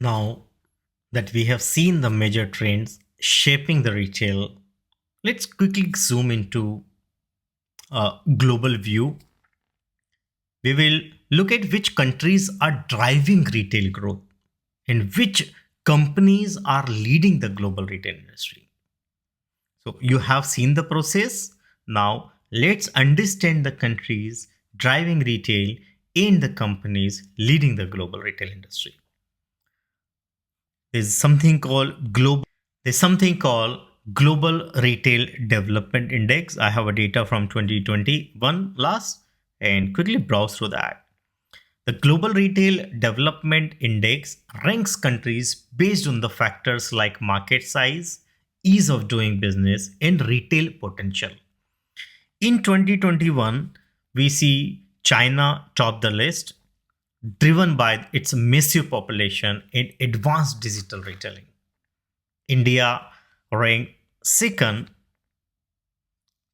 Now that we have seen the major trends shaping the retail, let's quickly zoom into a global view. We will look at which countries are driving retail growth and which companies are leading the global retail industry. So, you have seen the process. Now, let's understand the countries driving retail and the companies leading the global retail industry. There's something called Global Retail Development Index. I have a data from 2021 last and quickly browse through that. The Global Retail Development Index ranks countries based on the factors like market size, ease of doing business, and retail potential. In 2021, we see China top the list, driven by its massive population and advanced digital retailing. India ranked second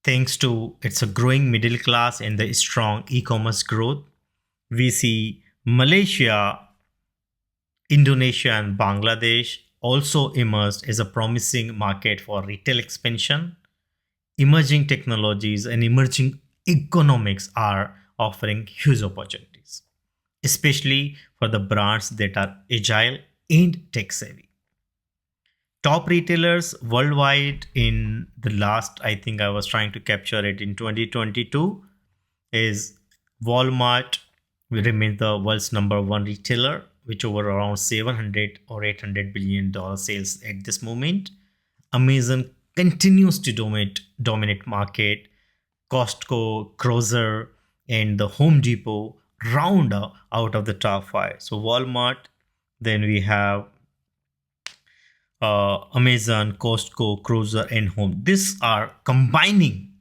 thanks to its growing middle class and the strong e-commerce growth. We see Malaysia, Indonesia, and Bangladesh also emerged as a promising market for retail expansion. Emerging technologies and emerging economics are offering huge opportunities, especially for the brands that are agile and tech savvy. Top retailers worldwide in the last, I think I was trying to capture it in 2022, is Walmart remains the world's number one retailer, which over around 700 or 800 billion dollar sales at this moment. Amazon continues to dominate market. Costco, Kroger, and the Home Depot round out of the top five. So Walmart, then we have Amazon, Costco, Kroger, and Home. These are combining.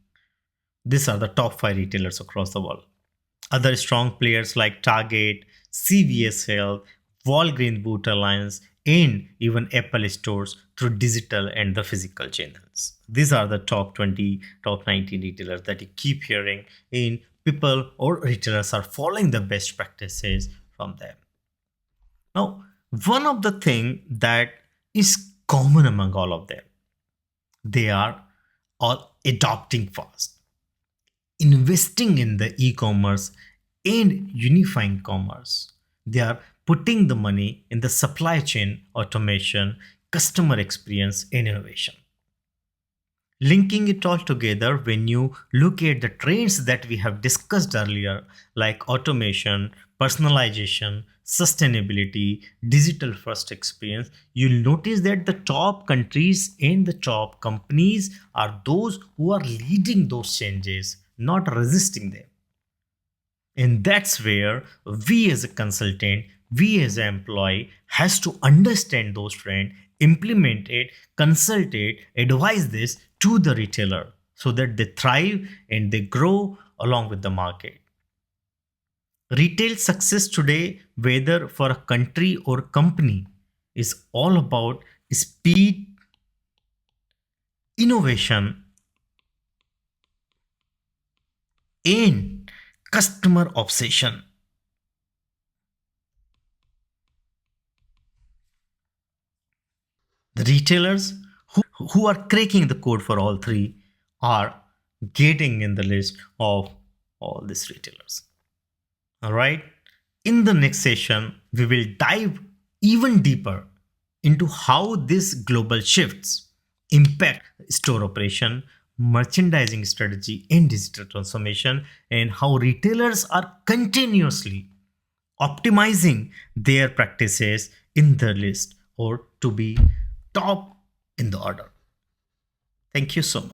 These are the top five retailers across the world. Other strong players like Target, CVS Health, Walgreens Boot Alliance, and even Apple stores through digital and the physical channels. These are the top 20, top 19 retailers that you keep hearing in people or retailers are following the best practices from them. Now, one of the thing that is common among all of them, they are all adopting fast, investing in the e-commerce and unifying commerce. They are putting the money in the supply chain automation, customer experience, and innovation. Linking it all together, when you look at the trends that we have discussed earlier, like automation, personalization, sustainability, digital first experience, you'll notice that the top countries and the top companies are those who are leading those changes, not resisting them. And that's where we as a consultant, we as an employee has to understand those trends, implement it, consult it, advise this to the retailer so that they thrive and they grow along with the market. Retail success today, whether for a country or company, is all about speed, innovation, and customer obsession. The retailers who are cracking the code for all three are getting in the list of all these retailers. All right. In the next session, we will dive even deeper into how these global shifts impact store operation, merchandising strategy, and digital transformation, and how retailers are continuously optimizing their practices in the list or to be top in the order. Thank you so much.